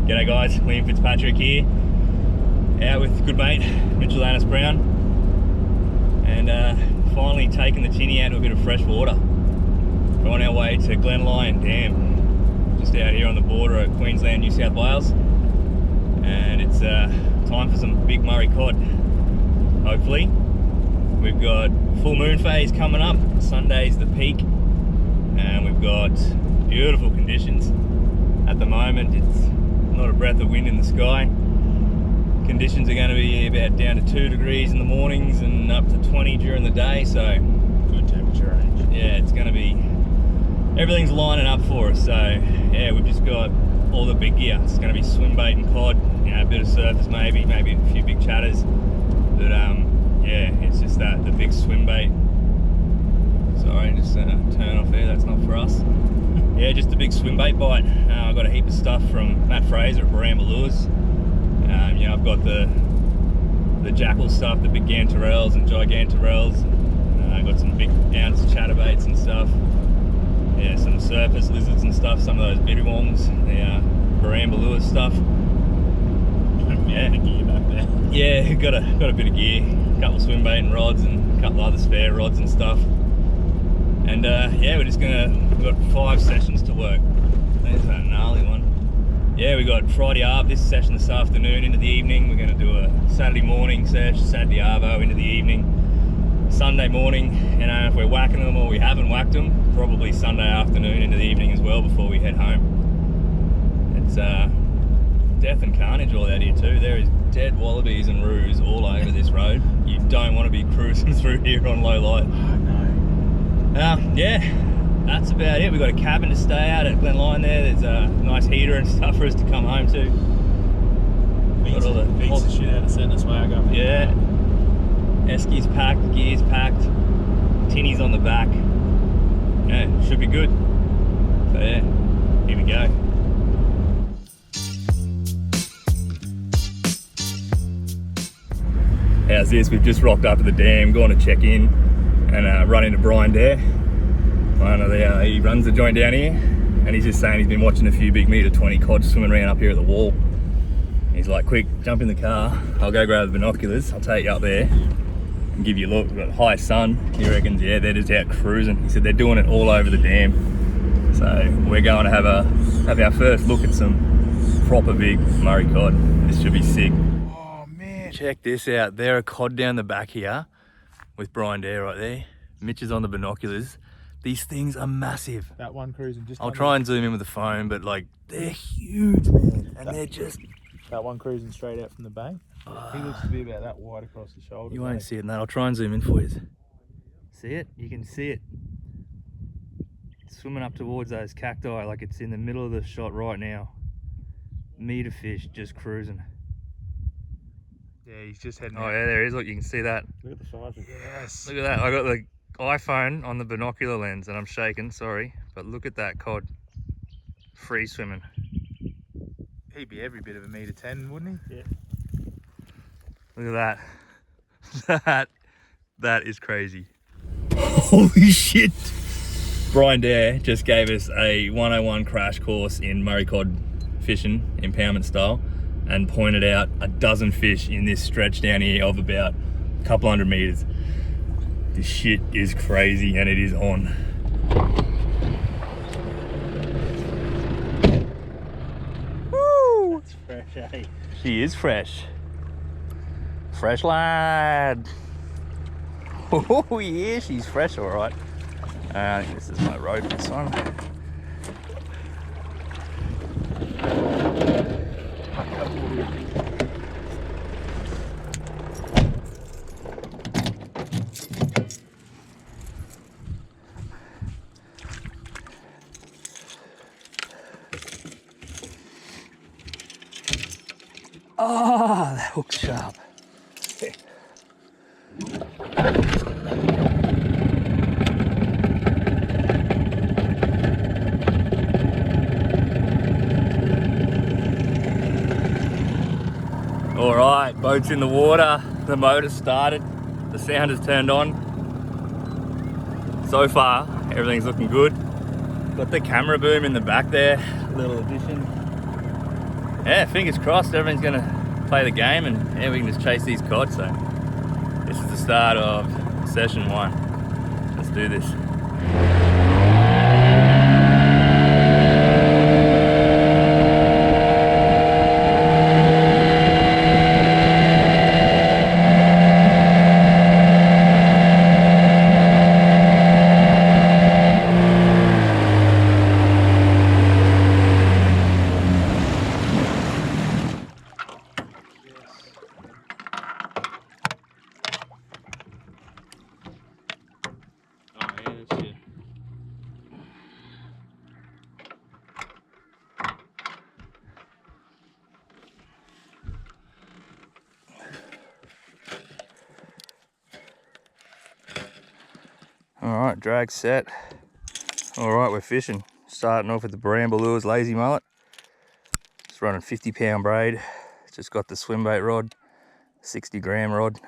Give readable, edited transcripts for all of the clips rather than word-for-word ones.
G'day guys, Liam Fitzpatrick here, out with good mate Mitchell Brown, and finally taking the tinny out to a bit of fresh water. We're on our way to Glenlyon Dam, just out here on the border of Queensland, New South Wales, and it's time for some big Murray cod, hopefully. We've got full moon phase coming up, Sunday's the peak, and we've got beautiful conditions. At the moment it's not a breath of wind in the sky. Conditions are going to be about down to 2 degrees in the mornings and up to 20 during the day, so good temperature range. Yeah, it's going to be, everything's lining up for us. So yeah, we've just got all the big gear. It's going to be swim bait and cod, you know, a bit of surface, maybe a few big chatters, but yeah, it's just that the big swim bait. Sorry, just turn off there, that's not for us. Yeah, just a big swim bait bite. I got a heap of stuff from Matt Fraser at Bramble Lures. You know, I've got the jackal stuff, the big gantarelles and gigantarelles. I got some big ounce chatterbaits and stuff. Yeah, some surface lizards and stuff, some of those bitterworms, the Bramble Lures stuff. Yeah, the gear back there. Yeah, got a bit of gear, a couple of swim bait and rods and a couple of other spare rods and stuff. And yeah, we've got 5 sessions to work. There's that gnarly one. Yeah, we got Friday Arb this session this afternoon into the evening. We're going to do a Saturday morning sesh, Saturday Arvo into the evening. Sunday morning, you know, if we're whacking them or we haven't whacked them, probably Sunday afternoon into the evening as well before we head home. It's death and carnage all out here too. There is dead wallabies and roos all over this road. You don't want to be cruising through here on low light. Oh, no. Yeah, that's about it. We've got a cabin to stay at Glenlyon there. There's a nice heater and stuff for us to come home to. Beats the shit out of setting us swag up. Yeah. Esky's packed, gear's packed, tinny's on the back. Yeah, should be good. So yeah, here we go. How's this? We've just rocked up to the dam, gone to check in, and run into Brian there. One of the, he runs the joint down here, and he's just saying he's been watching a few big metre 20 cod swimming around up here at the wall. He's like, quick, jump in the car, I'll go grab the binoculars, I'll take you up there and give you a look. We've got high sun. He reckons, yeah, they're just out cruising. He said they're doing it all over the dam. So we're going to have our first look at some proper big Murray cod. This should be sick. Oh man, check this out. There are cod down the back here with Brian Dare right there. Mitch is on the binoculars. These things are massive. That one cruising just. I'll try and zoom in with the phone, but like they're huge, man, and they're just. That one cruising straight out from the bank. He looks to be about that wide across the shoulder. You won't see it in that. I'll try and zoom in for you. See it? You can see it. It's swimming up towards those cacti, like it's in the middle of the shot right now. Meter fish just cruising. Yeah, he's just heading. Oh yeah, there he is. Look, you can see that. Look at the size of it. Yes. Look at that. I got the iPhone on the binocular lens and I'm shaking, sorry, but look at that cod free swimming. He'd be every bit of 1.10 meters, wouldn't he? Yeah. Look at that. That is crazy. Holy shit. Brian Dare just gave us a 101 crash course in Murray cod fishing, impoundment style, and pointed out a dozen fish in this stretch down here of about a couple hundred meters. This shit is crazy and it is on. Woo! That's fresh, eh? She is fresh. Fresh lad. Oh yeah, she's fresh, all right. I think this is my rope, this one. Oh, that hook's sharp. All right, boat's in the water, the motor started, the sound has turned on. So far, everything's looking good. Got the camera boom in the back there, little addition. Yeah, fingers crossed everything's gonna play the game and yeah, we can just chase these cod. So this is the start of session 1. Let's do this. Alright, drag set. Alright, we're fishing. Starting off with the Bramble Lures Lazy Mullet. Just running 50-pound braid. Just got the swim bait rod, 60-gram rod,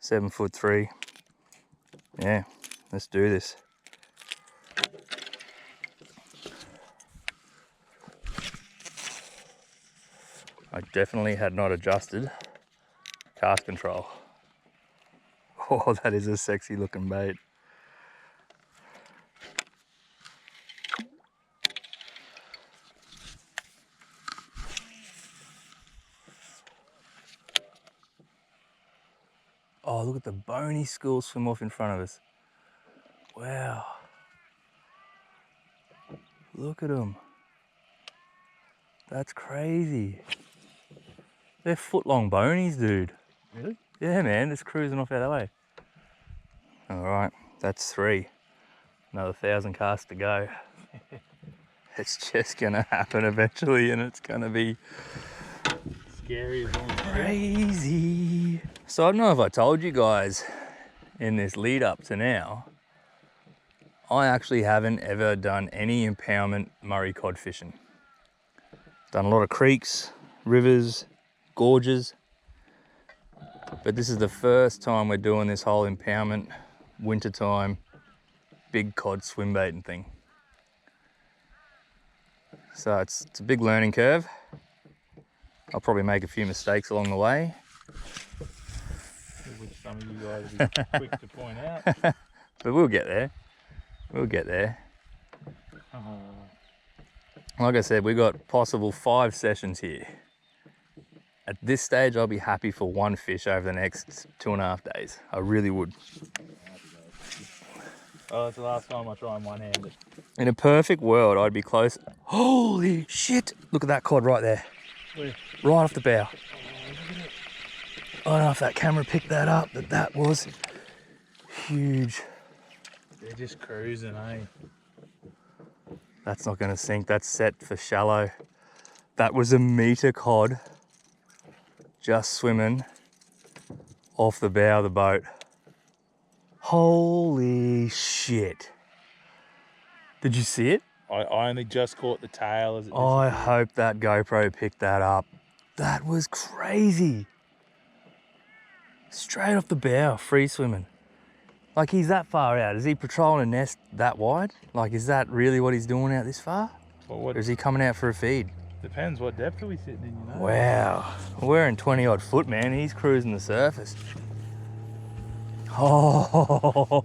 7'3". Yeah, let's do this. I definitely had not adjusted cast control. Oh, that is a sexy looking bait. Oh, look at the bony school swim off in front of us. Wow. Look at them. That's crazy. They're foot-long bonies, dude. Really? Yeah, man, just cruising off out that way. All right, that's 3. Another 1,000 casts to go. It's just gonna happen eventually and it's gonna be Scary as all. crazy. So I don't know if I told you guys in this lead up to now, I actually haven't ever done any impoundment Murray cod fishing. Done a lot of creeks, rivers, gorges, but this is the first time we're doing this whole impoundment, wintertime, big cod swim baiting thing. So it's a big learning curve. I'll probably make a few mistakes along the way. Which some of you guys will be quick to point out. But we'll get there. We'll get there. Oh. Like I said, we got possible 5 sessions here. At this stage, I'll be happy for 1 fish over the next 2.5 days. I really would. Oh, that's the last time I try and one-handed. In a perfect world, I'd be close. Holy shit! Look at that cod right there. Where? Right off the bow. I don't know if that camera picked that up, but that was huge. They're just cruising, eh? That's not going to sink. That's set for shallow. That was a meter cod just swimming off the bow of the boat. Holy shit. Did you see it? I only just caught the tail as it I hope that GoPro picked that up. That was crazy. Straight off the bow, free swimming. Like, he's that far out. Is he patrolling a nest that wide? Like, is that really what he's doing out this far? Well, Or is he coming out for a feed? depends what depth are we sitting in, you know? Wow. We're in 20 odd foot, man. He's cruising the surface. Oh,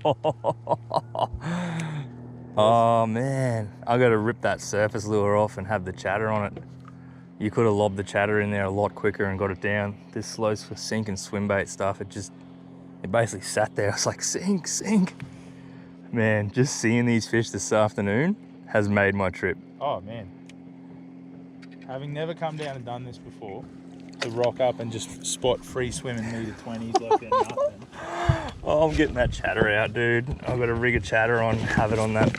oh man. I gotta rip that surface lure off and have the chatter on it. You could have lobbed the chatter in there a lot quicker and got it down. This slow for sink and swim bait stuff, it basically sat there. I was like, sink, sink. Man, just seeing these fish this afternoon has made my trip. Oh man. Having never come down and done this before, to rock up and just spot free swimming meter 20s like they're nothing. Oh, I'm getting that chatter out, dude. I've got to rig a chatter on, have it on that.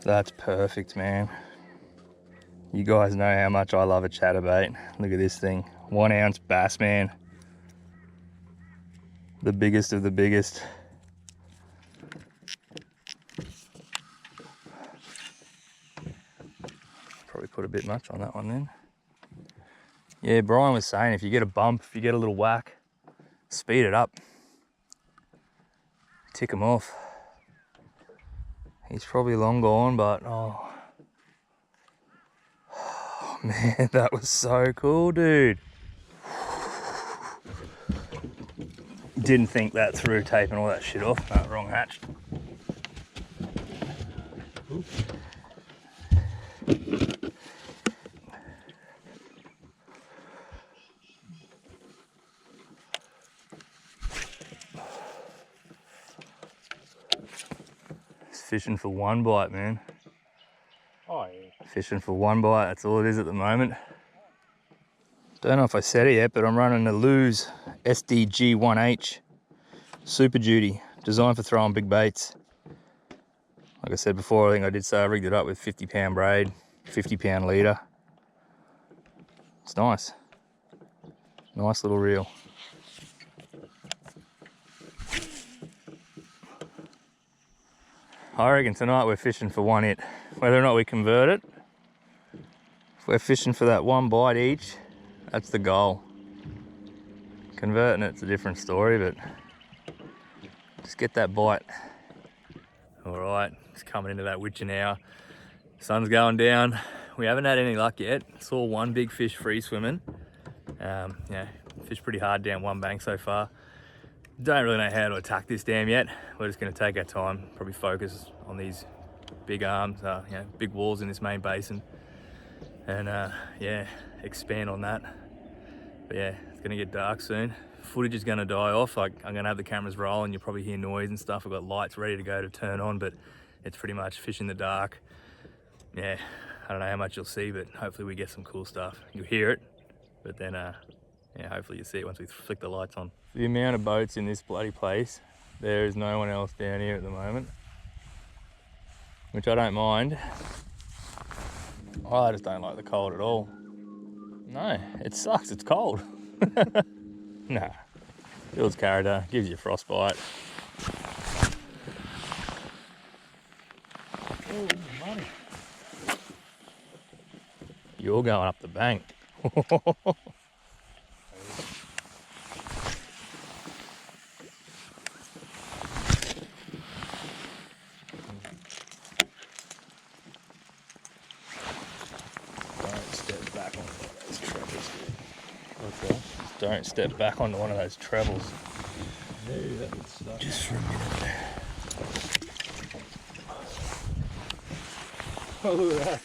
That's perfect, man. You guys know how much I love a chatterbait. Look at this thing, 1 ounce bass, man. The biggest of the biggest. Probably put a bit much on that one then. Yeah, Brian was saying if you get a bump, if you get a little whack, speed it up. Tick him off. He's probably long gone, but oh man, that was so cool, dude. Didn't think that through taping all that shit off. No, wrong hatch. It's fishing for one bite, man. Oh yeah. Fishing for one bite, that's all it is at the moment. Don't know if I said it yet, but I'm running a Lew's SDG-1H Super Duty, designed for throwing big baits. Like I said before, I think I did say I rigged it up with 50-pound braid, 50-pound leader. It's nice. Nice little reel. I reckon tonight we're fishing for one hit. Whether or not we convert it, if we're fishing for that one bite each, that's the goal. Converting it's a different story, but just get that bite. All right, it's coming into that witching hour. Sun's going down. We haven't had any luck yet. Saw one big fish free swimming. Yeah, fished pretty hard down one bank so far. Don't really know how to attack this dam yet. We're just going to take our time, probably focus on these big arms, you know, big walls in this main basin, and yeah, expand on that. But yeah, it's going to get dark soon. Footage is going to die off. I'm going to have the cameras rolling. You'll probably hear noise and stuff. I've got lights ready to go to turn on, but it's pretty much fish in the dark. Yeah, I don't know how much you'll see, but hopefully we get some cool stuff. You'll hear it, but then yeah, hopefully you see it once we flick the lights on. The amount of boats in this bloody place, there is no one else down here at the moment, which I don't mind. I just don't like the cold at all. No, it sucks, it's cold. Nah, builds character, gives you frostbite. Oh, money. You're going up the bank. Don't step back onto one of those trebles. No, that would suck. Just for a minute. Oh, look at that.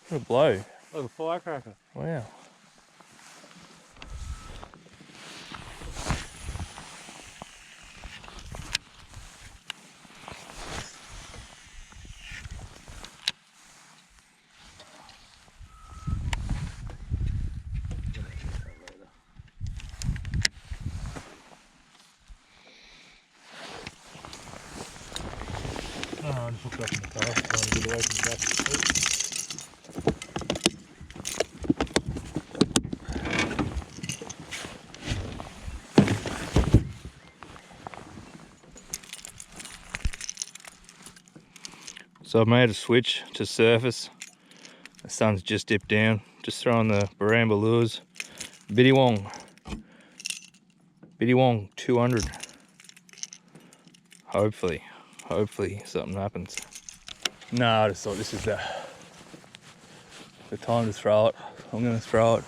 What a blow. Like a firecracker. Wow. Oh, I'm hooked up in the car, trying to get away from the back of the seat. So I've made a switch to surface. The sun's just dipped down. Just throwing the Baramba lures. Biddy Wong 200. Hopefully something happens. No, I just thought this is the time to throw it. I'm gonna throw it.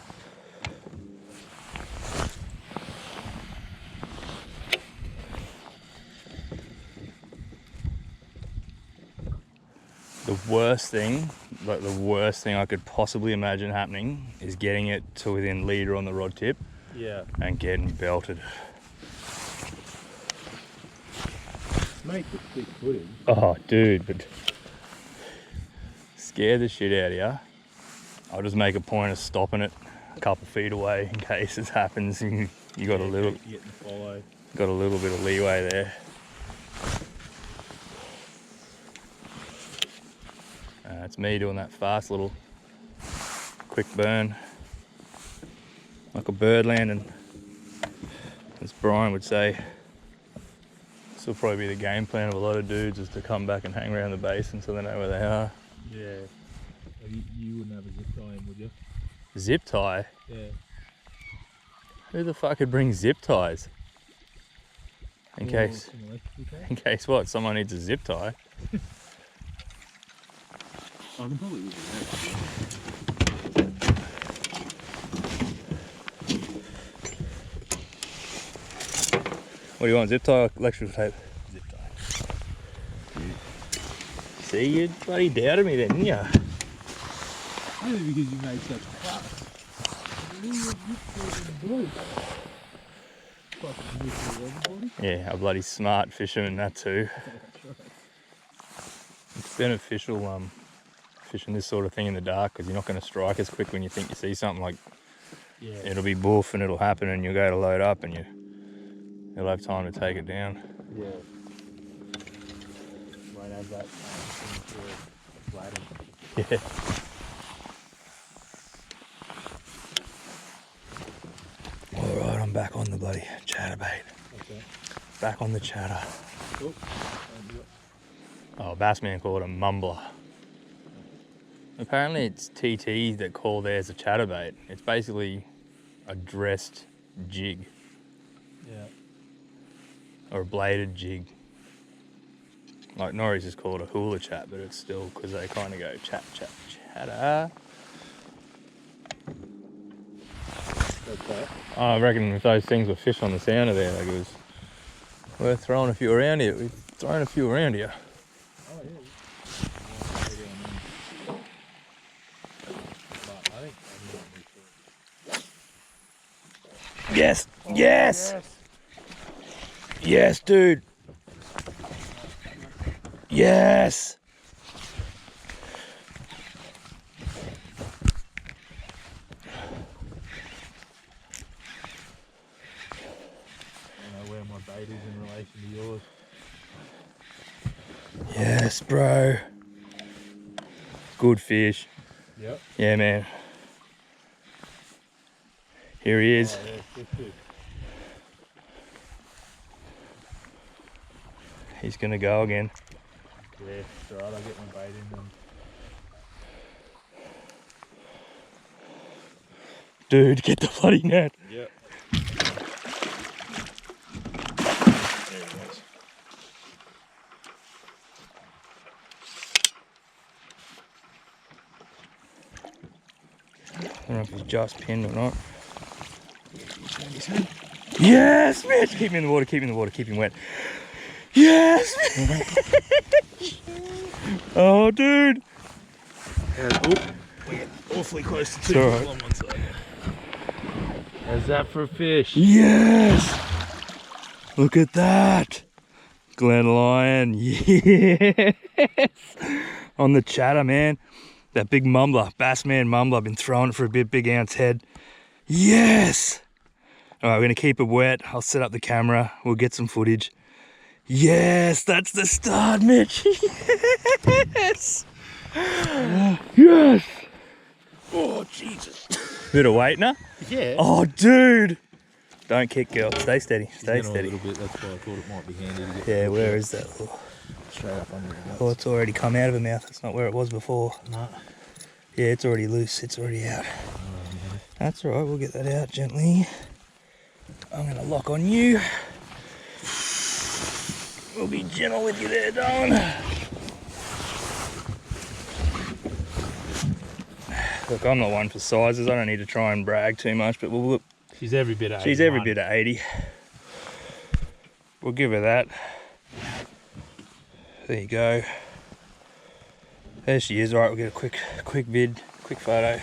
The worst thing, like the worst thing I could possibly imagine happening is getting it to within leader on the rod tip. Yeah. And getting belted. Make the quick footage. Oh, dude, but scare the shit out of you. I'll just make a point of stopping it a couple feet away in case it happens. You got a little, got a little bit of leeway there. it's me doing that fast little quick burn. Like a bird landing. As Brian would say, this will probably be the game plan of a lot of dudes, is to come back and hang around the basin so they know where they are. Yeah. You wouldn't have a zip tie in, would you? Zip tie? Yeah. Who the fuck could bring zip ties? In case what? Someone needs a zip tie. I can probably use it. What do you want, zip tie or electrical tape? Zip tie. See, you bloody doubted me then, didn't you? Only because you made such a fuss. Yeah, a bloody smart fisherman, that too. It's beneficial fishing this sort of thing in the dark, because you're not going to strike as quick when you think you see something. Like, yeah. It'll be boof and it'll happen and you'll go to load up and you'll have time to take it down. Yeah. Won't have that thing for flatting. Yeah. Alright, I'm back on the bloody chatterbait. Okay. Back on the chatter. Cool. Oh, Bassman call it a mumbler. Apparently it's TT that call theirs a chatterbait. It's basically a dressed jig. Yeah. Or a bladed jig. Like Norris just call it a hula chat, but it's still, because they kind of go chat, chat, chatter. Okay. I reckon if those things were fish on the sounder there, like, it was worth throwing a few around here. We've thrown a few around here. Oh yeah. Yes! Yes! Yes, dude! Yes! I don't know where my bait is in relation to yours. Yes, bro. Good fish. Yep. Yeah, man. Here he is. Oh, yeah, good. He's gonna go again. Yeah, it's alright, I'll get my bait in then. Dude, get the bloody net. Yep. There he goes. I don't know if he's just pinned or not. Yes, Mitch! Keep him in the water, keep him in the water, keep him wet. Yes! Oh, dude! We're getting awfully close to 2 It's people on one side. How's that for a fish? Yes! Look at that! Glenlyon, yes! On the chatter, man. That big mumbler, Bassman mumbler. I've been throwing it for a bit, big ounce head. Yes! Alright, we're gonna keep it wet. I'll set up the camera. We'll get some footage. Yes! That's the start, Mitch! Yes! Yes! Oh, Jesus. Bit of weight now? Yeah. Oh, dude! Don't kick, girl. Stay steady. Stay A steady. little bit, that's why I thought it might be handy to get Yeah, where is that? Oh, straight up under the nuts. oh, it's already come out of her mouth. It's not where it was before. No. Yeah, it's already loose. It's already out. That's alright. We'll get that out gently. I'm going to lock on you. We'll be gentle with you there, darling. Look, I'm not one for sizes. I don't need to try and brag too much, but we'll look. She's every bit of 80. She's every bit of 80. We'll give her that. There you go. There she is. All right, we'll get a quick vid, quick photo.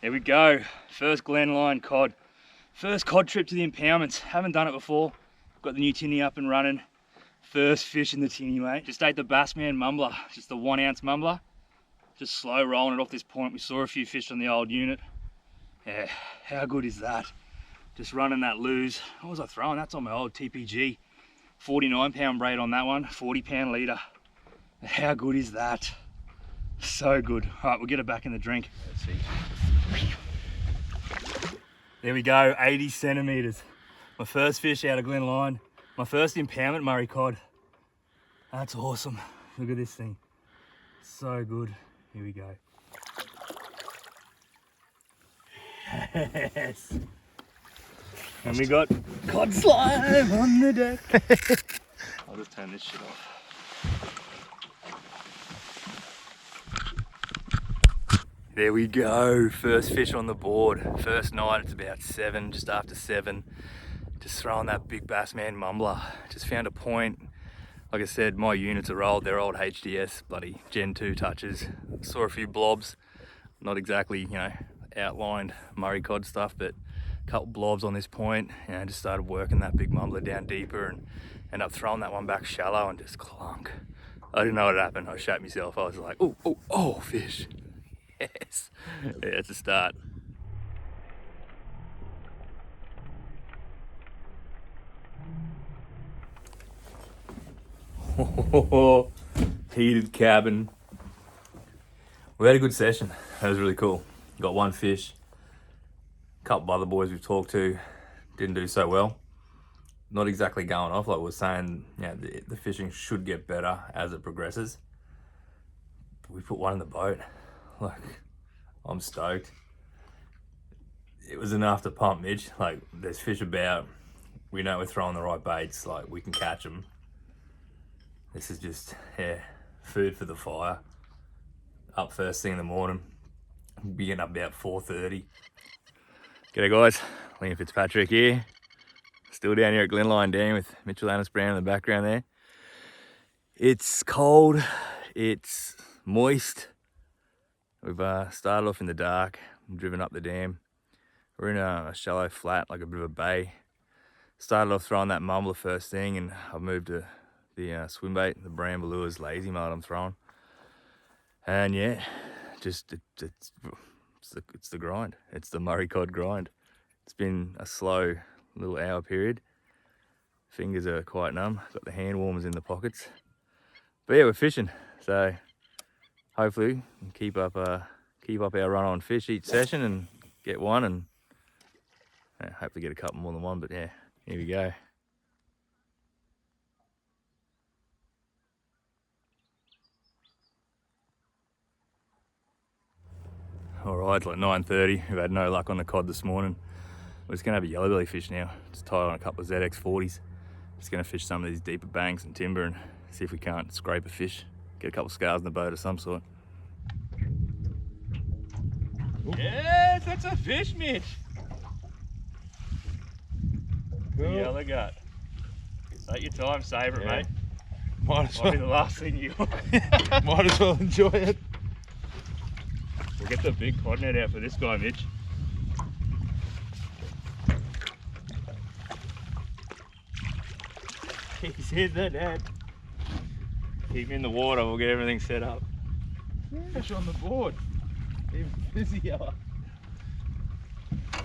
There we go. First Glenlyon cod. First cod trip to the impoundments. Haven't done it before. Got the new tinny up and running. First fish in the tinny, mate. Just ate the Bassman mumbler, just the 1 ounce mumbler. Just slow rolling it off this point. We saw a few fish on the old unit. Yeah, how good is that? Just running that lose. What was I throwing? That's on my old TPG. 49 pound braid on that one, 40 pound leader. How good is that? So good. All right, we'll get it back in the drink. Let's see. There we go, 80 centimeters. My first fish out of Glenlyon. My first impoundment Murray cod. That's awesome. Look at this thing. So good. Here we go. Yes. And we got cod slime on the deck. I'll just turn this shit off. There we go, first fish on the board. First night, it's about 7, just after 7. Just throwing that big bass man mumbler. Just found a point. Like I said, my units are old, they're old HDS, bloody Gen 2 touches. Saw a few blobs, not exactly, you know, outlined Murray cod stuff, but a couple blobs on this point. You know, just started working that big mumbler down deeper and ended up throwing that one back shallow and just clunk. I didn't know what happened, I shat myself. I was like, oh, oh, oh, fish. Yes, yeah, it's a start. Heated cabin. We had a good session. That was really cool. Got one fish. A couple of other boys we've talked to didn't do so well. Not exactly going off, like we were saying, you know, the fishing should get better as it progresses. But we put one in the boat. Like, I'm stoked. It was enough to pump Mitch. Like, there's fish about. We know we're throwing the right baits. Like, we can catch them. This is just, yeah, food for the fire. Up first thing in the morning. Be getting up about 4:30. G'day guys, Liam Fitzpatrick here. Still down here at Glenlyon Dam with Mitchell Annis Brown in the background there. It's cold, it's moist. We've started off in the dark, driven up the dam. We're in a shallow flat, like a bit of a bay. Started off throwing that mumbler first thing, and I've moved to the swim bait, the Bramble Lures lazy mullet I'm throwing. And yeah, just it's the grind. It's the Murray cod grind. It's been a slow little hour period. Fingers are quite numb. Got the hand warmers in the pockets. But yeah, we're fishing. So hopefully we can keep up our run on fish each session and get one, and yeah, hopefully get a couple more than one. But yeah, here we go. All right, it's like 9:30. We've had no luck on the cod this morning. We're just gonna have a yellowbelly fish now. Just tied on a couple of ZX40s. Just gonna fish some of these deeper banks and timber and see if we can't scrape a fish. Get a couple of scars in the boat of some sort. Yes, that's a fish, Mitch. Cool. Yellow gut. Take your time, savour it, mate. Might be the last thing you Might as well enjoy it. We'll get the big cod net out for this guy, Mitch. He's in the net. Keep him in the water, we'll get everything set up. Fish on the board. Even busier.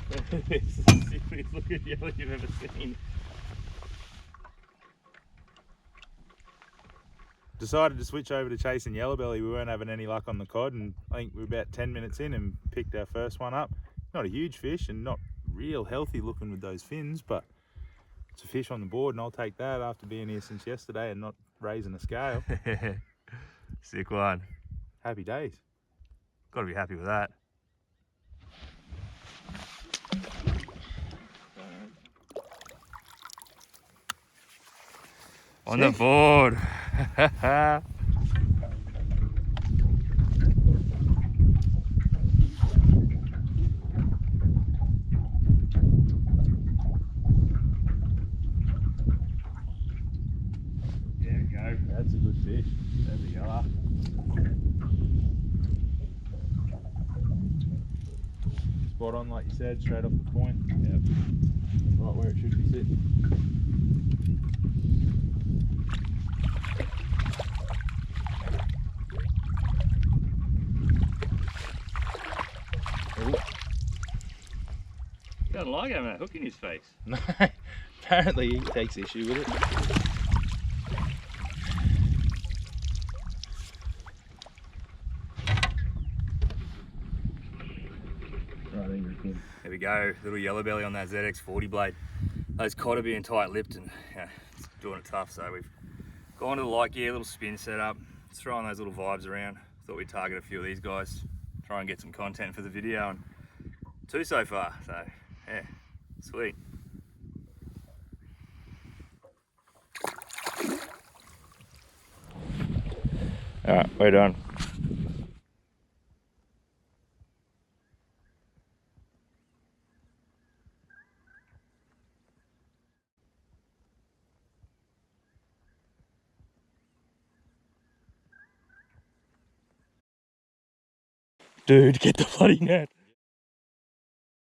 This is the sickest looking yellow you've ever seen. Decided to switch over to chasing yellowbelly. We weren't having any luck on the cod, and I think we were about 10 minutes in and picked our first one up. Not a huge fish and not real healthy looking with those fins, but it's a fish on the board, and I'll take that after being here since yesterday and not raising a scale. Sick one. Happy days. Got to be happy with that. On the board. There we go. That's a good fish. There we are. Spot on, like you said, straight off the point. Yep. Right where it should be sitting. He doesn't like having a hook in his face. No, apparently he takes issue with it. There we go, little yellowbelly on that ZX40 blade. Those cod are being tight-lipped and it's doing it tough, so we've gone to the light gear, little spin setup, throwing those little vibes around. Thought we'd target a few of these guys, try and get some content for the video, and 2 so far, so yeah, sweet. All right, we're done. Dude, get the bloody net.